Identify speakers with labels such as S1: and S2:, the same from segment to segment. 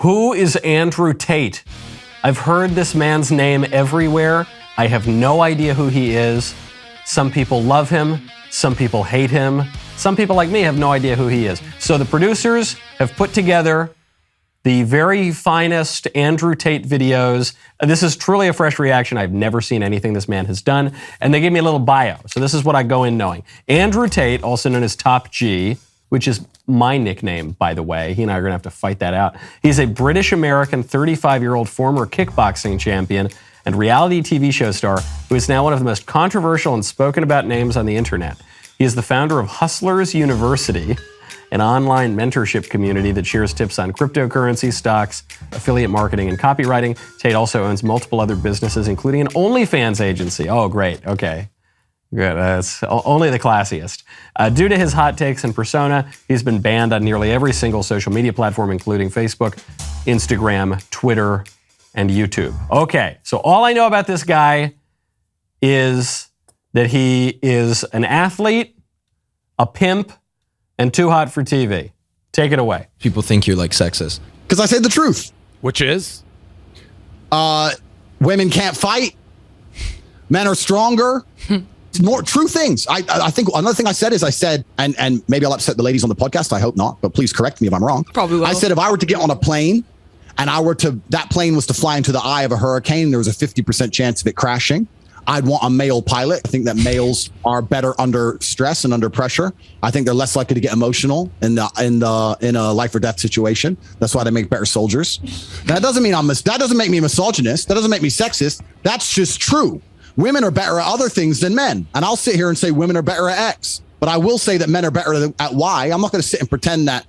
S1: Who is Andrew Tate? I've heard this man's name everywhere. I have no idea who he is. Some people love him. Some people hate him. Some people like me have no idea who he is. So the producers have put together the very finest Andrew Tate videos. This is truly a fresh reaction. I've never seen anything this man has done. And they gave me a little bio. So this is what I go in knowing. Andrew Tate, also known as Top G, which is my nickname, by the way. He and I are going to have to fight that out. He's a British-American 35-year-old former kickboxing champion and reality TV show star who is now one of the most controversial and spoken about names on the internet. He is the founder of Hustlers University, an online mentorship community that shares tips on cryptocurrency, stocks, affiliate marketing, and copywriting. Tate also owns multiple other businesses, including an OnlyFans agency. Oh, great. Okay. Good. That's only the classiest. Due to his hot takes and persona, he's been banned on nearly every single social media platform, including Facebook, Instagram, Twitter, and YouTube. Okay. So all I know about this guy is that he is an athlete, a pimp, and too hot for TV. Take it away.
S2: People think you're like sexist.
S3: Because I said the truth.
S4: Which is?
S3: Women can't fight. Men are stronger. More true things. I think another thing I said is and maybe I'll upset the ladies on the podcast. I hope not, but please correct me if I'm wrong.
S5: Probably will.
S3: I said if I were to get on a plane and that plane was to fly into the eye of a hurricane, there was a 50% chance of it crashing, I'd want a male pilot. I think that males are better under stress and under pressure. I think they're less likely to get emotional in a life or death situation. That's why they make better soldiers. That doesn't mean that doesn't make me misogynist. That doesn't make me sexist. That's just true. Women are better at other things than men. And I'll sit here and say women are better at X. But I will say that men are better at Y. I'm not going to sit and pretend that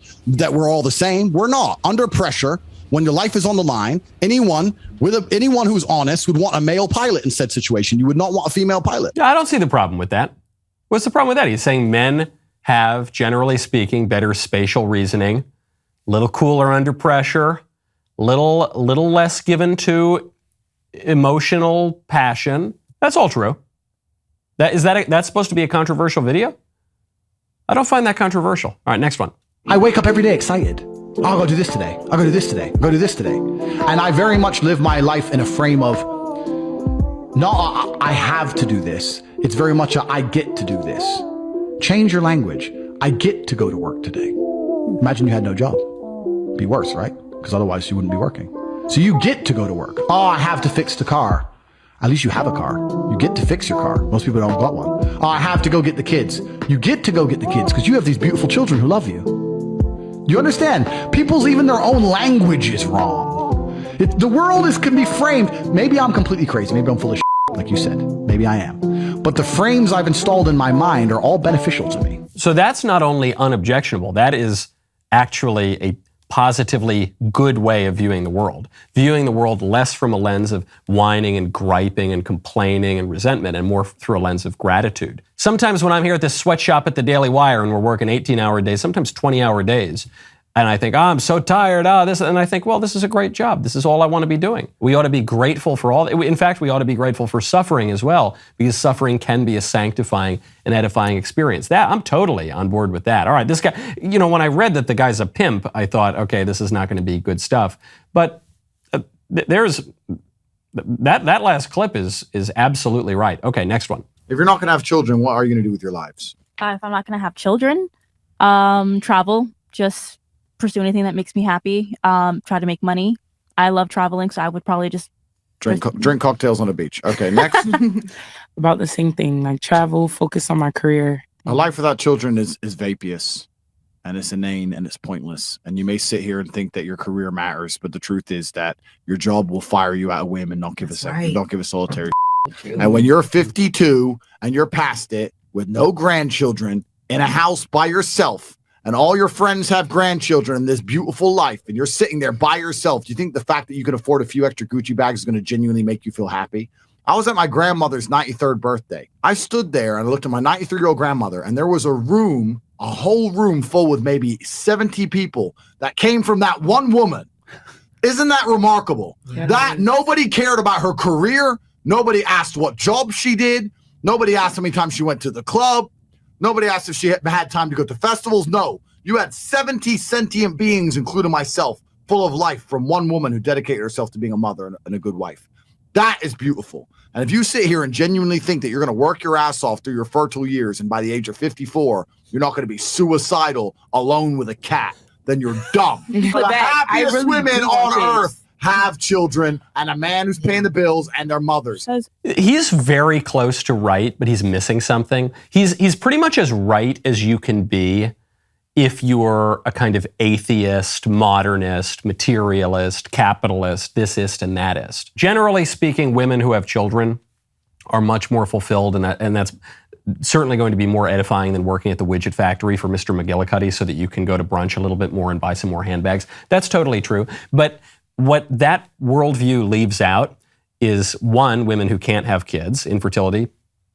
S3: we're all the same. We're not. Under pressure, when your life is on the line, anyone who's honest would want a male pilot in said situation. You would not want a female pilot.
S1: Yeah, I don't see the problem with that. What's the problem with that? He's saying men have, generally speaking, better spatial reasoning, a little cooler under pressure, little less given to emotional passion. That's all true. That's supposed to be a controversial video? I don't find that controversial. All right, next one.
S6: I wake up every day excited. Oh, I'll go do this today. I'll go do this today. I'll go do this today. And I very much live my life in a frame of, no, I have to do this. It's very much I get to do this. Change your language. I get to go to work today. Imagine you had no job. Be worse, right? Because otherwise you wouldn't be working. So you get to go to work. Oh, I have to fix the car. At least you have a car. You get to fix your car. Most people don't got one. Oh, I have to go get the kids. You get to go get the kids because you have these beautiful children who love you. You understand? People's even their own language is wrong. The world can be framed. Maybe I'm completely crazy. Maybe I'm full of shit, like you said. Maybe I am. But the frames I've installed in my mind are all beneficial to me.
S1: So that's not only unobjectionable, that is actually a positively good way of viewing the world less from a lens of whining and griping and complaining and resentment and more through a lens of gratitude. Sometimes when I'm here at this sweatshop at the Daily Wire and we're working 18-hour days, sometimes 20-hour days, and I think, I'm so tired, and I think, well, this is a great job. This is all I want to be doing. We ought to be grateful for all. In fact, we ought to be grateful for suffering as well, because suffering can be a sanctifying and edifying experience. I'm totally on board with that. All right, this guy, when I read that the guy's a pimp, I thought, okay, this is not going to be good stuff. But there's that last clip is absolutely right. Okay, next one.
S7: If you're not going to have children, what are you going to do with your lives?
S8: If I'm not going to have children, travel, just pursue anything that makes me happy, try to make money. I love traveling, so I would probably just
S7: drink cocktails on the beach. Okay, next.
S5: About the same thing, like travel, focus on my career.
S7: A life without children is vapious, and it's inane, and it's pointless. And you may sit here and think that your career matters, but the truth is that your job will fire you at a whim and not give a second, don't give a solitary. And when you're 52 and you're past it with no grandchildren in a house by yourself, and all your friends have grandchildren in this beautiful life, and you're sitting there by yourself, do you think the fact that you can afford a few extra Gucci bags is going to genuinely make you feel happy? I was at my grandmother's 93rd birthday. I stood there and I looked at my 93-year-old grandmother, and there was a whole room full with maybe 70 people that came from that one woman. Isn't that remarkable? Yeah, that nobody cared about her career. Nobody asked what job she did. Nobody asked how many times she went to the club. Nobody asked if she had time to go to festivals. No, you had 70 sentient beings, including myself, full of life from one woman who dedicated herself to being a mother and a good wife. That is beautiful. And if you sit here and genuinely think that you're going to work your ass off through your fertile years and by the age of 54, you're not going to be suicidal alone with a cat, then you're dumb. The happiest women on earth have children and a man who's paying the bills and their mothers.
S1: He's very close to right, but he's missing something. He's pretty much as right as you can be if you're a kind of atheist, modernist, materialist, capitalist, thisist and thatist. Generally speaking, women who have children are much more fulfilled, and that's certainly going to be more edifying than working at the widget factory for Mr. McGillicuddy so that you can go to brunch a little bit more and buy some more handbags. That's totally true. But what that worldview leaves out is, one, women who can't have kids, infertility,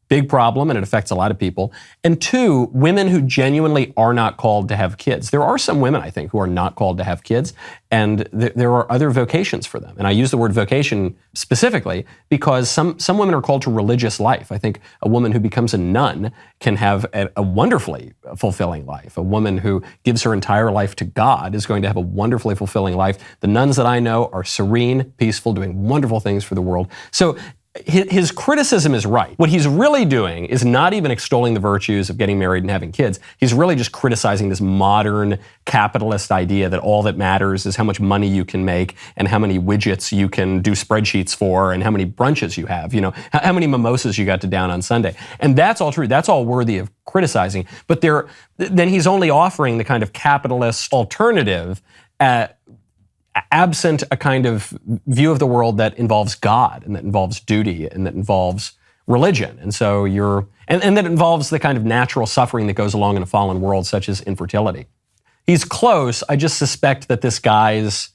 S1: big problem, and it affects a lot of people. And two, women who genuinely are not called to have kids. There are some women, I think, who are not called to have kids, and there are other vocations for them. And I use the word vocation specifically because some women are called to religious life. I think a woman who becomes a nun can have a wonderfully fulfilling life. A woman who gives her entire life to God is going to have a wonderfully fulfilling life. The nuns that I know are serene, peaceful, doing wonderful things for the world. So his criticism is right. What he's really doing is not even extolling the virtues of getting married and having kids. He's really just criticizing this modern capitalist idea that all that matters is how much money you can make and how many widgets you can do spreadsheets for and how many brunches you have, how many mimosas you got to down on Sunday. And that's all true. That's all worthy of criticizing. But then he's only offering the kind of capitalist alternative absent a kind of view of the world that involves God and that involves duty and that involves religion. And so and that involves the kind of natural suffering that goes along in a fallen world, such as infertility. He's close. I just suspect that this guy's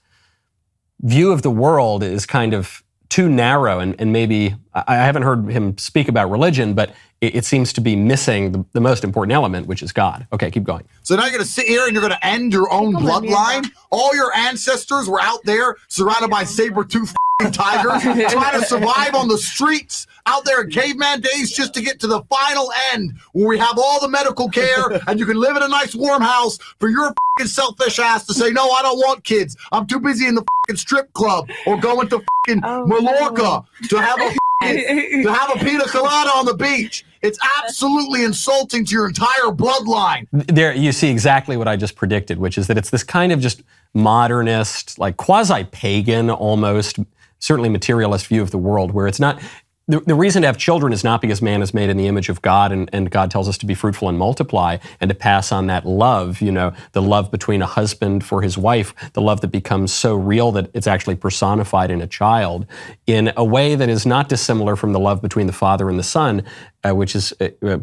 S1: view of the world is kind of too narrow, and maybe, I haven't heard him speak about religion, but it seems to be missing the most important element, which is God. Okay, keep going.
S7: So now you're going to sit here and you're going to end your own bloodline? All your ancestors were out there surrounded by saber-toothed tigers trying to survive on the streets out there in caveman days just to get to the final end where we have all the medical care and you can live in a nice warm house for your selfish ass to say, no, I don't want kids. I'm too busy in the strip club or going to Mallorca to have a pina colada on the beach. It's absolutely insulting to your entire bloodline.
S1: There, you see exactly what I just predicted, which is that it's this kind of just modernist, like quasi-pagan almost, certainly materialist view of the world, where it's not, the reason to have children is not because man is made in the image of God and God tells us to be fruitful and multiply and to pass on that love, the love between a husband for his wife, the love that becomes so real that it's actually personified in a child in a way that is not dissimilar from the love between the Father and the Son, which is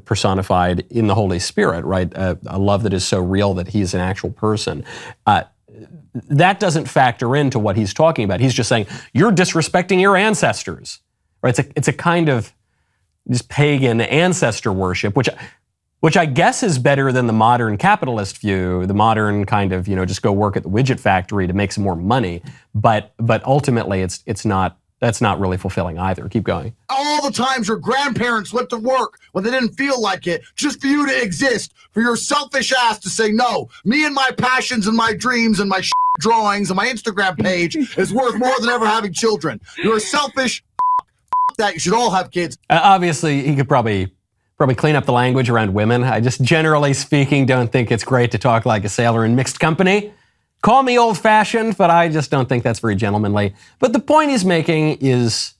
S1: personified in the Holy Spirit, right? A love that is so real that he is an actual person. That doesn't factor into what he's talking about. He's just saying, you're disrespecting your ancestors. Right? It's a kind of this pagan ancestor worship, which I guess is better than the modern capitalist view, the modern kind of, just go work at the widget factory to make some more money. But ultimately, that's not really fulfilling either. Keep going.
S7: All the times your grandparents went to work when they didn't feel like it, just for you to exist, for your selfish ass to say, no, me and my passions and my dreams and my drawings and my Instagram page is worth more than ever having children. You're a selfish that. You should all have kids.
S1: Obviously, he could probably clean up the language around women. I just, generally speaking, don't think it's great to talk like a sailor in mixed company. Call me old-fashioned, but I just don't think that's very gentlemanly. But the point he's making is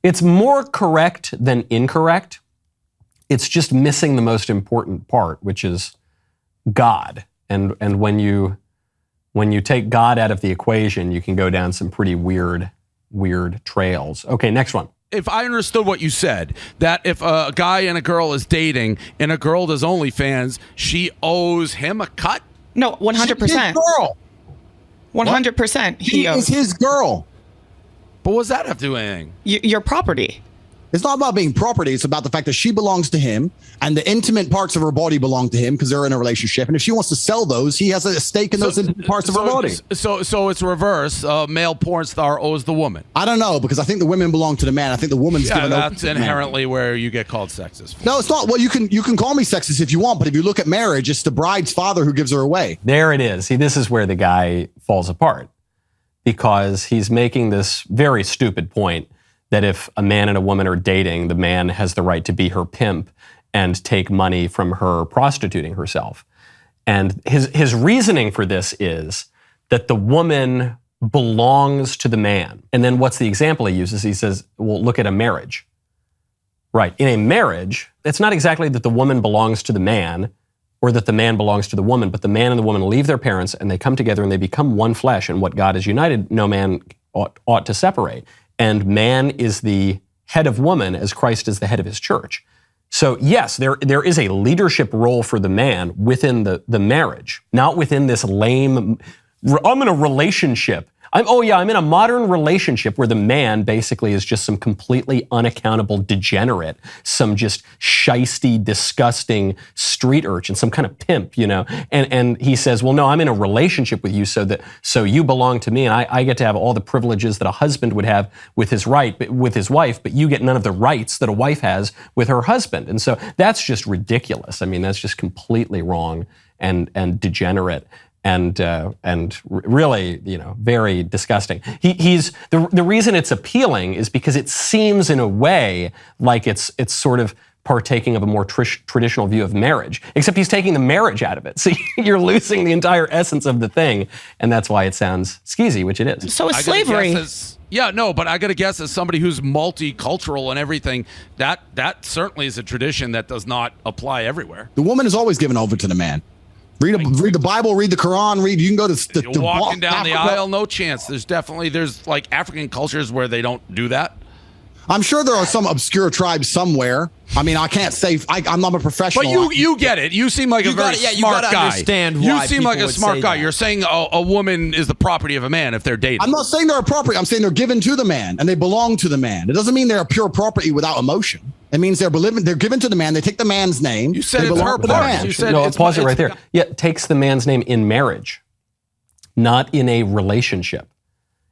S1: it's more correct than incorrect. It's just missing the most important part, which is God. And when you take God out of the equation, you can go down some pretty weird trails. Okay, next one.
S2: If I understood what you said, that if a guy and a girl is dating and a girl does OnlyFans, she owes him a cut?
S4: No, 100%.
S3: His girl.
S4: 100%.
S3: He is his girl.
S2: But what does that have to do with anything?
S4: Your property.
S3: It's not about being property. It's about the fact that she belongs to him and the intimate parts of her body belong to him because they're in a relationship. And if she wants to sell those, he has a stake in those intimate parts of her body.
S2: So it's reverse. Male porn star owes the woman.
S3: I don't know, because I think the women belong to the man. I think the woman's given over
S2: that's
S3: to the man.
S2: inherently where you get called sexist.
S3: No, it's not. Well, you can call me sexist if you want, but if you look at marriage, it's the bride's father who gives her away.
S1: There it is. See, this is where the guy falls apart, because he's making this very stupid point that if a man and a woman are dating, the man has the right to be her pimp and take money from her prostituting herself. And his reasoning for this is that the woman belongs to the man. And then what's the example he uses? He says, well, look at a marriage. Right. In a marriage, it's not exactly that the woman belongs to the man or that the man belongs to the woman, but the man and the woman leave their parents and they come together and they become one flesh. And what God has united, no man ought to separate. And man is the head of woman as Christ is the head of his church. So yes, there is a leadership role for the man within the marriage, not within this lame, I'm in a relationship. I'm in a modern relationship where the man basically is just some completely unaccountable degenerate, some just shisty, disgusting street urchin, some kind of pimp, And he says, well, no, I'm in a relationship with you so you belong to me, and I get to have all the privileges that a husband would have with his wife, but you get none of the rights that a wife has with her husband. And so that's just ridiculous. I mean, that's just completely wrong and degenerate. And really, very disgusting. He's the reason it's appealing is because it seems in a way like it's sort of partaking of a more traditional view of marriage, except he's taking the marriage out of it. So you're losing the entire essence of the thing, and that's why it sounds skeezy, which it is.
S4: So it's slavery.
S2: But I got to guess as somebody who's multicultural and everything, that certainly is a tradition that does not apply everywhere.
S3: The woman is always given over to the man. Read the Bible, read the Quran, you can go to
S2: You're walking down the aisle, no chance. There's like African cultures where they don't do that.
S3: I'm sure there are some obscure tribes somewhere. I mean, I can't say I'm not a professional.
S2: But you get it. You seem like a very smart guy.
S9: Understand
S2: you
S9: why
S2: seem like a smart guy.
S9: that.
S2: You're saying a woman is the property of a man if they're dating.
S3: I'm not saying they're a property. I'm saying they're given to the man and they belong to the man. It doesn't mean they're a pure property without emotion. It means they're given to the man. They take the man's name.
S2: You said
S3: they
S2: it's her part. You said
S1: no, pause it right there. Yeah, it takes the man's name in marriage, not in a relationship.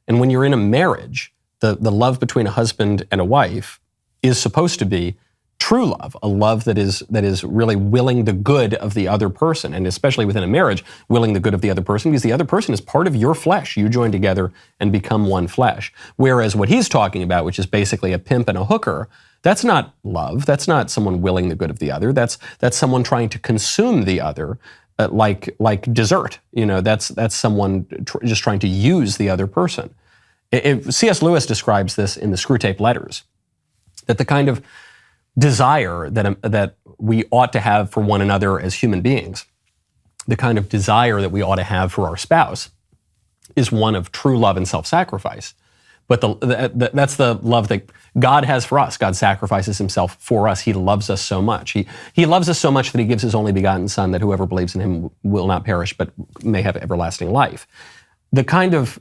S1: And when you're in a marriage, the love between a husband and a wife is supposed to be true love, a love that is really willing the good of the other person, and especially within a marriage, willing the good of the other person, because the other person is part of your flesh. You join together and become one flesh. Whereas what he's talking about, which is basically a pimp and a hooker, that's not love. That's not someone willing the good of the other. That's someone trying to consume the other, like dessert. That's someone just trying to use the other person. C.S. Lewis describes this in the Screwtape Letters, that the kind of desire that we ought to have for one another as human beings, the kind of desire that we ought to have for our spouse, is one of true love and self-sacrifice. But that's the love that God has for us. God sacrifices himself for us. He loves us so much. He loves us so much that he gives his only begotten Son, that whoever believes in him will not perish, but may have everlasting life. The kind of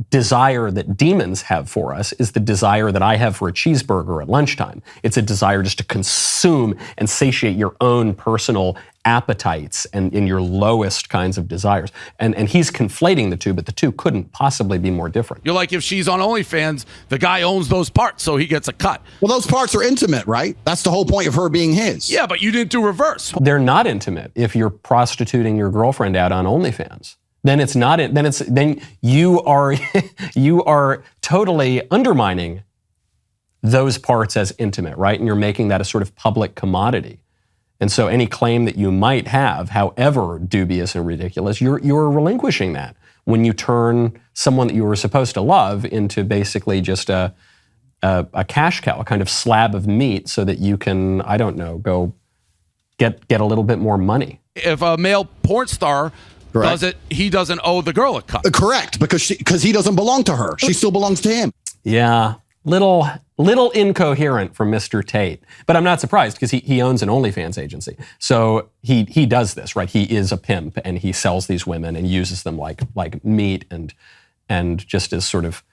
S1: desire that demons have for us is the desire that I have for a cheeseburger at lunchtime. It's a desire just to consume and satiate your own personal appetites and in your lowest kinds of desires. And he's conflating the two, but the two couldn't possibly be more different.
S2: You're like, if she's on OnlyFans, the guy owns those parts, so he gets a cut.
S3: Well, those parts are intimate, right? That's the whole point of her being his.
S2: Yeah, but you didn't do reverse.
S1: They're not intimate if you're prostituting your girlfriend out on OnlyFans. Then it's not. Then you are totally undermining those parts as intimate, right? And you're making that a sort of public commodity. And so any claim that you might have, however dubious and ridiculous, you're relinquishing that when you turn someone that you were supposed to love into basically just a cash cow, a kind of slab of meat, so that you can, I don't know, go get a little bit more money.
S2: If a male porn star does it, he doesn't owe the girl a cut.
S3: Correct, because he doesn't belong to her. She still belongs to him.
S1: Yeah, little incoherent from Mr. Tate, but I'm not surprised because he owns an OnlyFans agency. So he does this, right? He is a pimp and he sells these women and uses them like meat and just as sort of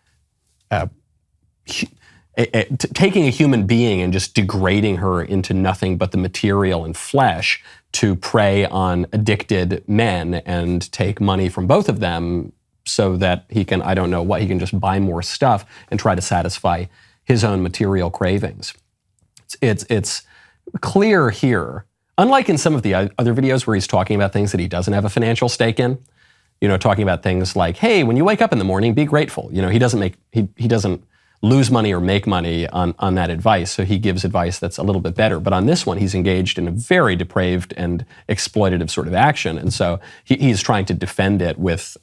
S1: taking a human being and just degrading her into nothing but the material and flesh to prey on addicted men and take money from both of them so that he can, I don't know what, he can just buy more stuff and try to satisfy his own material cravings. It's clear here, unlike in some of the other videos where he's talking about things that he doesn't have a financial stake in, talking about things like, hey, when you wake up in the morning, be grateful. He doesn't lose money or make money on that advice, so he gives advice that's a little bit better. But on this one, he's engaged in a very depraved and exploitative sort of action, and so he's trying to defend it with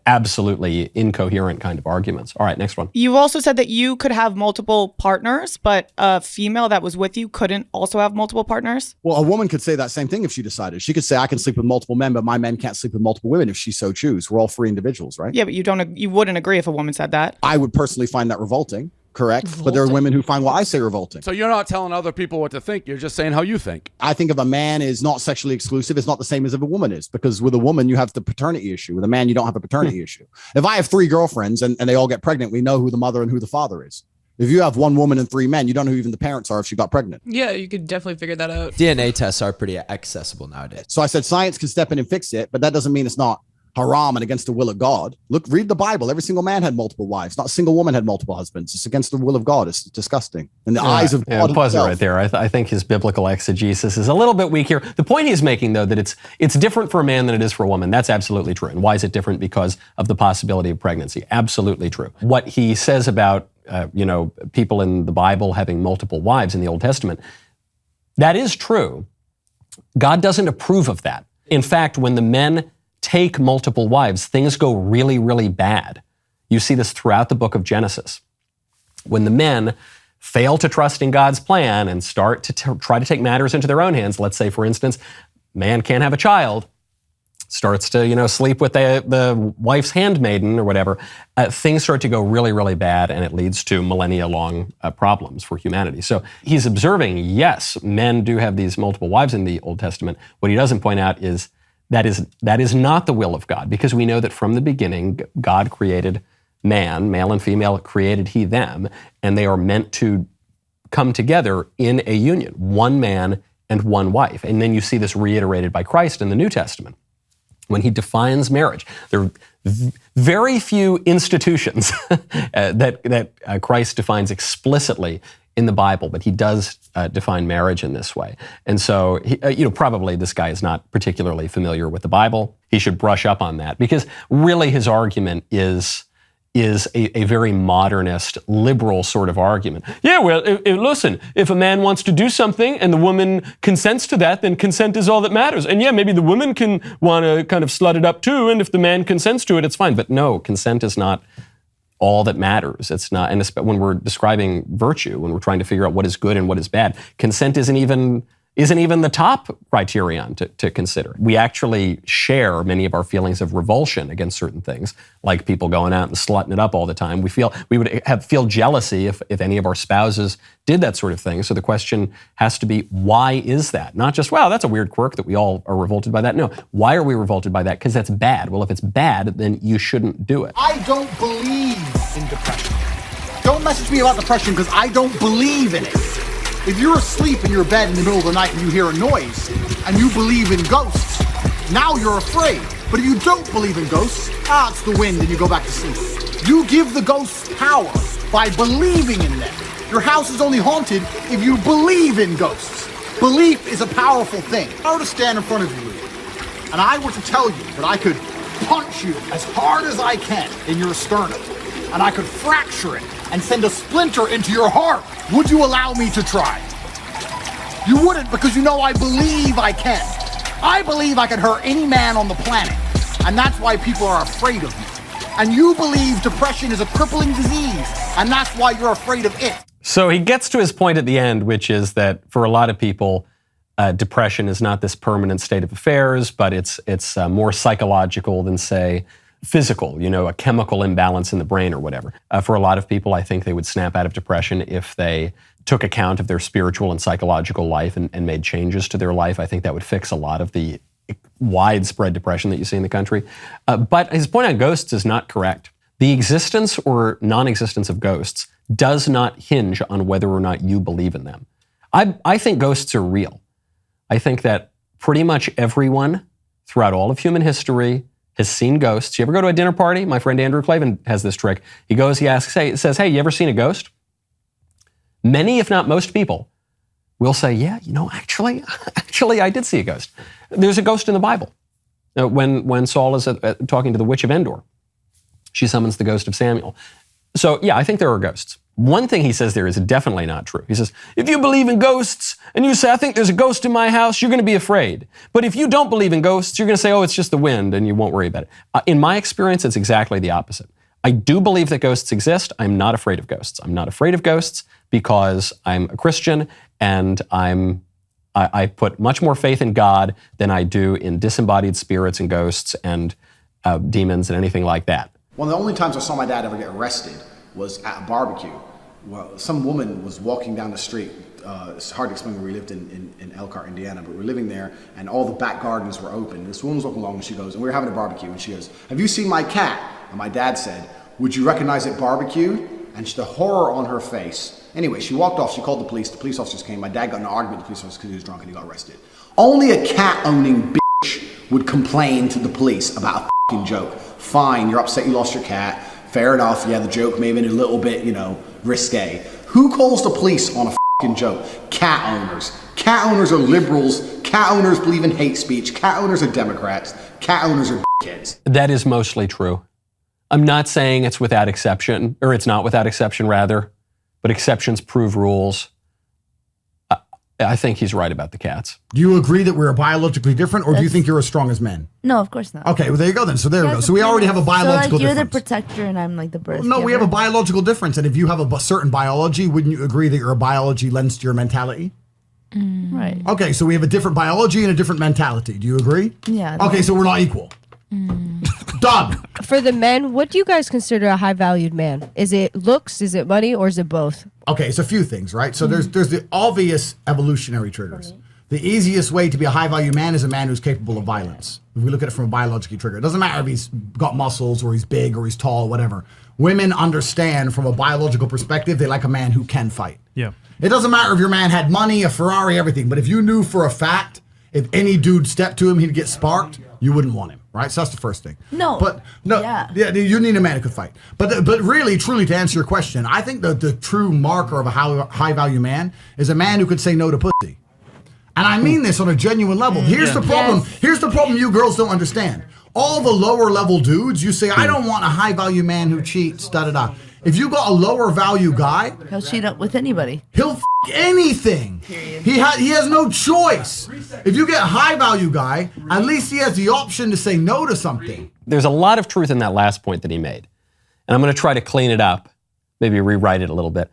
S1: absolutely incoherent kind of arguments. All right, next one.
S4: You also said that you could have multiple partners, but a female that was with you couldn't also have multiple partners?
S3: Well, a woman could say that same thing if she decided. She could say, I can sleep with multiple men, but my men can't sleep with multiple women if she so choose. We're all free individuals, right?
S4: Yeah, but you wouldn't agree if a woman said that.
S3: I would personally find that revolting. Correct. But there are women who find what I say revolting.
S2: So you're not telling other people what to think. You're just saying how you think.
S3: I think if a man is not sexually exclusive, it's not the same as if a woman is, because with a woman, you have the paternity issue. With a man, you don't have a paternity issue. If I have 3 girlfriends and they all get pregnant, we know who the mother and who the father is. If you have 1 woman and 3 men, you don't know who even the parents are if she got pregnant.
S9: Yeah, you could definitely figure that out.
S10: DNA tests are pretty accessible nowadays.
S3: So I said science can step in and fix it, but that doesn't mean it's not haram and against the will of God. Look, read the Bible. Every single man had multiple wives. Not a single woman had multiple husbands. It's against the will of God. It's disgusting. In the eyes of God
S1: pause it
S3: himself.
S1: right there. I think his biblical exegesis is a little bit weak here. The point he's making, though, that it's different for a man than it is for a woman. That's absolutely true. And why is it different? Because of the possibility of pregnancy. Absolutely true. What he says about people in the Bible having multiple wives in the Old Testament, that is true. God doesn't approve of that. In fact, when the men take multiple wives, things go really, really bad. You see this throughout the book of Genesis. When the men fail to trust in God's plan and start to try to take matters into their own hands, let's say, for instance, man can't have a child, starts to, sleep with the wife's handmaiden or whatever, things start to go really, really bad, and it leads to millennia-long problems for humanity. So he's observing, yes, men do have these multiple wives in the Old Testament. What he doesn't point out is that is not the will of God, because we know that from the beginning, God created man, male and female, created he them, and they are meant to come together in a union, 1 man and 1 wife. And then you see this reiterated by Christ in the New Testament. When he defines marriage, there are very few institutions that Christ defines explicitly in the Bible, but he does define marriage in this way. And so, probably this guy is not particularly familiar with the Bible. He should brush up on that, because really his argument is a very modernist, liberal sort of argument. Yeah, well, listen, if a man wants to do something and the woman consents to that, then consent is all that matters. And yeah, maybe the woman can want to kind of slut it up too, and if the man consents to it, it's fine. But no, consent is not all that matters. It's not, and when we're describing virtue, when we're trying to figure out what is good and what is bad, consent isn't even the top criterion to consider. We actually share many of our feelings of revulsion against certain things, like people going out and slutting it up all the time. We would feel jealousy if any of our spouses did that sort of thing. So the question has to be, why is that? Not just, wow, that's a weird quirk that we all are revolted by that. No, why are we revolted by that? Because that's bad. Well, if it's bad, then you shouldn't do it.
S6: I don't believe in depression. Don't message me about depression, because I don't believe in it. If you're asleep in your bed in the middle of the night and you hear a noise and you believe in ghosts, now you're afraid. But if you don't believe in ghosts, it's the wind, and you go back to sleep. You give the ghosts power by believing in them. Your house is only haunted if you believe in ghosts. Belief is a powerful thing. If I were to stand in front of you and I were to tell you that I could punch you as hard as I can in your sternum, and I could fracture it and send a splinter into your heart, would you allow me to try? You wouldn't, because I believe I can. I believe I can hurt any man on the planet, and that's why people are afraid of me. And you believe depression is a crippling disease, and that's why you're afraid of it.
S1: So he gets to his point at the end, which is that for a lot of people, depression is not this permanent state of affairs, but it's more psychological than, say, physical, a chemical imbalance in the brain or whatever. For a lot of people, I think they would snap out of depression if they took account of their spiritual and psychological life and made changes to their life. I think that would fix a lot of the widespread depression that you see in the country. But his point on ghosts is not correct. The existence or non-existence of ghosts does not hinge on whether or not you believe in them. I think ghosts are real. I think that pretty much everyone throughout all of human history has seen ghosts. You ever go to a dinner party? My friend Andrew Tate has this trick. He goes, he says, hey, you ever seen a ghost? Many, if not most people, will say, yeah, actually, I did see a ghost. There's a ghost in the Bible. When Saul is talking to the witch of Endor, she summons the ghost of Samuel. So yeah, I think there are ghosts. One thing he says there is definitely not true. He says, if you believe in ghosts and you say, I think there's a ghost in my house, you're going to be afraid. But if you don't believe in ghosts, you're going to say, oh, it's just the wind, and you won't worry about it. In my experience, it's exactly the opposite. I do believe that ghosts exist. I'm not afraid of ghosts. I'm not afraid of ghosts because I'm a Christian and I put much more faith in God than I do in disembodied spirits and ghosts and demons and anything like that.
S6: One of the only times I saw my dad ever get arrested was at a barbecue. Well, some woman was walking down the street. It's hard to explain where we lived in Elkhart, Indiana, but we were living there and all the back gardens were open. This woman was walking along and she goes, and we were having a barbecue, and she goes, have you seen my cat? And my dad said, would you recognize it barbecued? And the horror on her face. Anyway, she walked off, she called the police officers came. My dad got in an argument with the police officers because he was drunk and he got arrested. Only a cat-owning bitch would complain to the police about a fucking joke. Fine, you're upset you lost your cat. Fair enough, yeah, the joke may have been a little bit, risque. Who calls the police on a fucking joke? Cat owners. Cat owners are liberals. Cat owners believe in hate speech. Cat owners are Democrats. Cat owners are kids.
S1: That is mostly true. I'm not saying it's without exception, or it's not without exception rather, but exceptions prove rules. I think he's right about the cats.
S6: Do you agree that we're biologically different, or do you think you're as strong as men?
S11: No, of course not.
S6: Okay, well, there you go then. So there we go. So we already have a biological
S11: you're
S6: difference.
S11: the protector and I'm like the birth
S6: No, we
S11: giver.
S6: have a biological difference. And if you have a certain biology, wouldn't you agree that your biology lends to your mentality?
S11: Right.
S6: Okay, so we have a different biology and a different mentality. Do you agree?
S11: Yeah.
S6: Okay, so we're not equal. Done.
S12: For the men, what do you guys consider a high-valued man? Is it looks, is it money, or is it both?
S6: Okay, it's a few things, right? So there's the obvious evolutionary triggers. The easiest way to be a high-value man is a man who's capable of violence. If we look at it from a biological trigger, it doesn't matter if he's got muscles or he's big or he's tall, whatever. Women understand from a biological perspective, they like a man who can fight.
S13: Yeah.
S6: It doesn't matter if your man had money, a Ferrari, everything, but if you knew for a fact, if any dude stepped to him, he'd get sparked, you wouldn't want him, right? So that's the first thing.
S11: No.
S6: But no, yeah, you need a man who could fight. But really, truly, to answer your question, I think the true marker of a high value man is a man who could say no to pussy. And I mean this on a genuine level. Here's the problem. Yes. Here's the problem you girls don't understand. All the lower level dudes, you say, I don't want a high value man who cheats, da-da-da. If you got a lower value guy,
S11: he'll cheat up with anybody.
S6: He'll anything. Period. He has no choice. If you get a high value guy, at least he has the option to say no to something.
S1: There's a lot of truth in that last point that he made. And I'm going to try to clean it up, maybe rewrite it a little bit.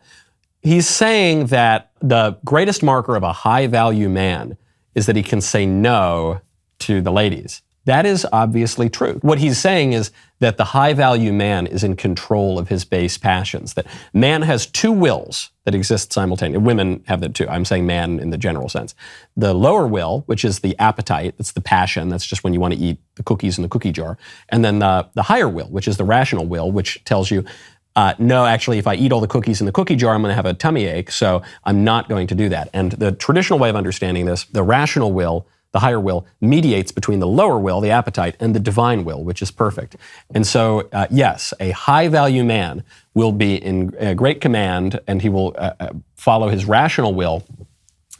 S1: He's saying that the greatest marker of a high value man is that he can say no to the ladies. That is obviously true. What he's saying is that the high-value man is in control of his base passions, that man has two wills that exist simultaneously. Women have that too. I'm saying man in the general sense. The lower will, which is the appetite, that's the passion, that's just when you want to eat the cookies in the cookie jar. And then the higher will, which is the rational will, which tells you, no, actually, if I eat all the cookies in the cookie jar, I'm going to have a tummy ache, so I'm not going to do that. And the traditional way of understanding this, the rational will, the higher will, mediates between the lower will, the appetite, and the divine will, which is perfect. And so, yes, a high-value man will be in great command, and he will follow his rational will,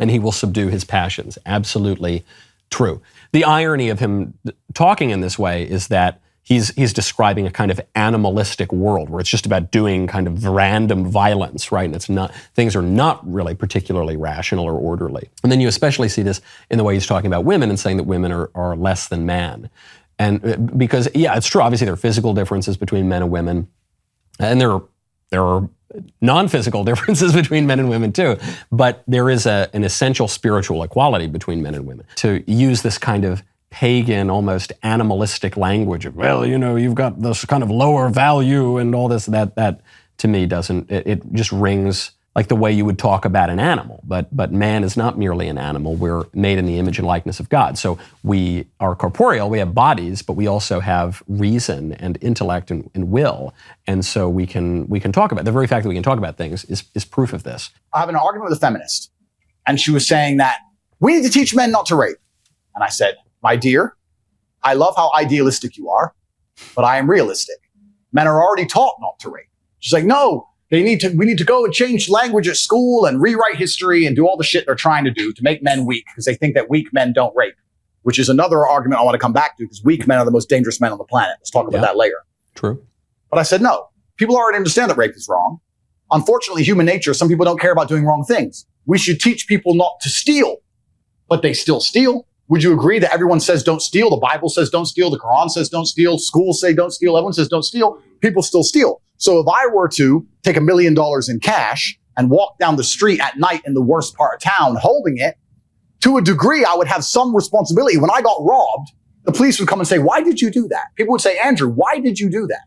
S1: and he will subdue his passions. Absolutely true. The irony of him talking in this way is that he's describing a kind of animalistic world where it's just about doing kind of random violence, right? And it's not, things are not really particularly rational or orderly. And then you especially see this in the way he's talking about women and saying that women are less than man. And because, yeah, it's true, obviously there are physical differences between men and women, and there are non-physical differences between men and women too, but there is an essential spiritual equality between men and women. To use this kind of pagan, almost animalistic language of, well, you've got this kind of lower value and all this, that to me doesn't, it just rings like the way you would talk about an animal. But man is not merely an animal. We're made in the image and likeness of God. So we are corporeal, we have bodies, but we also have reason and intellect and will. And so we can talk about, the very fact that we can talk about things is proof of this.
S3: I have an argument with a feminist, and she was saying that we need to teach men not to rape. And I said, my dear, I love how idealistic you are, but I am realistic. Men are already taught not to rape. She's like, no, we need to go and change language at school and rewrite history and do all the shit they're trying to do to make men weak because they think that weak men don't rape, which is another argument I want to come back to because weak men are the most dangerous men on the planet. Let's talk about that later.
S1: True.
S3: But I said, no, people already understand that rape is wrong. Unfortunately, human nature, some people don't care about doing wrong things. We should teach people not to steal, but they still steal. Would you agree that everyone says don't steal? The Bible says don't steal. The Quran says don't steal. Schools say don't steal. Everyone says don't steal. People still steal. So if I were to take $1 million in cash and walk down the street at night in the worst part of town holding it, to a degree, I would have some responsibility. When I got robbed, the police would come and say, why did you do that? People would say, Andrew, why did you do that?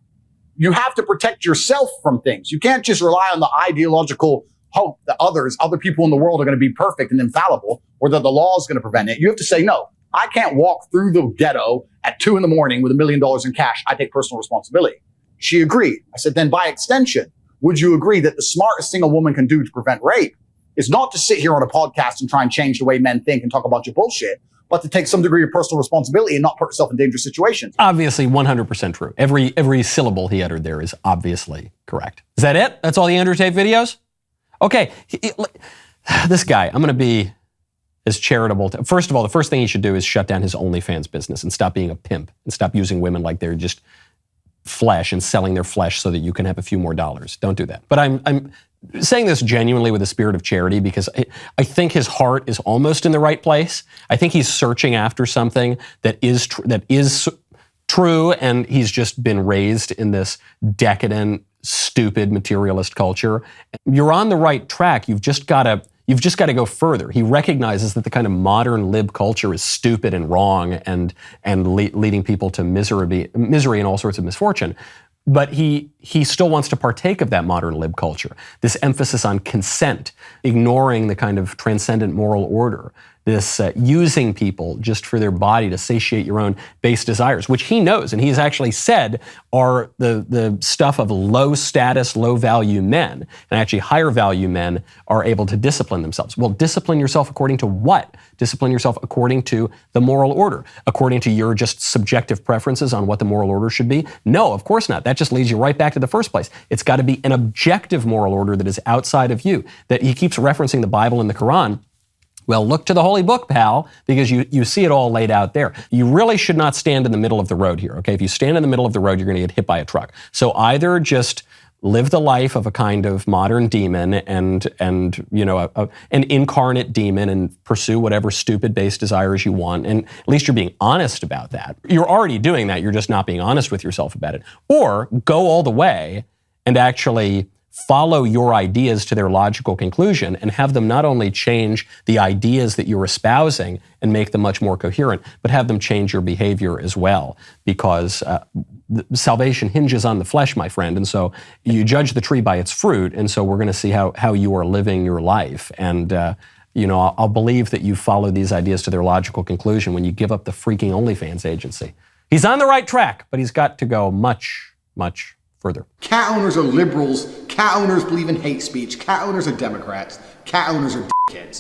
S3: You have to protect yourself from things. You can't just rely on the ideological hope that other people in the world are going to be perfect and infallible, or that the law is going to prevent it. You have to say, no, I can't walk through the ghetto at 2 a.m. with $1 million in cash. I take personal responsibility. She agreed. I said, then by extension, would you agree that the smartest thing a woman can do to prevent rape is not to sit here on a podcast and try and change the way men think and talk about your bullshit, but to take some degree of personal responsibility and not put herself in dangerous situations?
S1: Obviously, 100% true. Every syllable he uttered there is obviously correct. Is that it? That's all the Andrew Tate videos? Okay. This guy, I'm going to be as charitable. First of all, the first thing he should do is shut down his OnlyFans business and stop being a pimp and stop using women like they're just flesh and selling their flesh so that you can have a few more dollars. Don't do that. But I'm saying this genuinely with a spirit of charity because I think his heart is almost in the right place. I think he's searching after something that is true, and he's just been raised in this decadent, stupid, materialist culture. You're on the right track. You've just got to go further. He recognizes that the kind of modern lib culture is stupid and wrong and leading people to misery and all sorts of misfortune. But he still wants to partake of that modern lib culture, this emphasis on consent, ignoring the kind of transcendent moral order, this using people just for their body to satiate your own base desires, which he knows, and he's actually said are the stuff of low status, low value men, and actually higher value men are able to discipline themselves. Well, discipline yourself according to what? Discipline yourself according to the moral order, according to your just subjective preferences on what the moral order should be? No, of course not. That just leads you right back to the first place. It's got to be an objective moral order that is outside of you. That he keeps referencing the Bible and the Quran. Well, look to the Holy Book, pal, because you see it all laid out there. You really should not stand in the middle of the road here, okay? If you stand in the middle of the road, you're going to get hit by a truck. So either just live the life of a kind of modern demon and you know, an incarnate demon and pursue whatever stupid base desires you want. And at least you're being honest about that. You're already doing that. You're just not being honest with yourself about it. Or go all the way and actually follow your ideas to their logical conclusion and have them not only change the ideas that you're espousing and make them much more coherent, but have them change your behavior as well. Because salvation hinges on the flesh, my friend. And so you judge the tree by its fruit. And so we're going to see how you are living your life. And, you know, I'll believe that you follow these ideas to their logical conclusion when you give up the freaking OnlyFans agency. He's on the right track, but he's got to go much, much further.
S6: Cat owners are liberals. Cat owners believe in hate speech. Cat owners are Democrats. Cat owners are dickheads.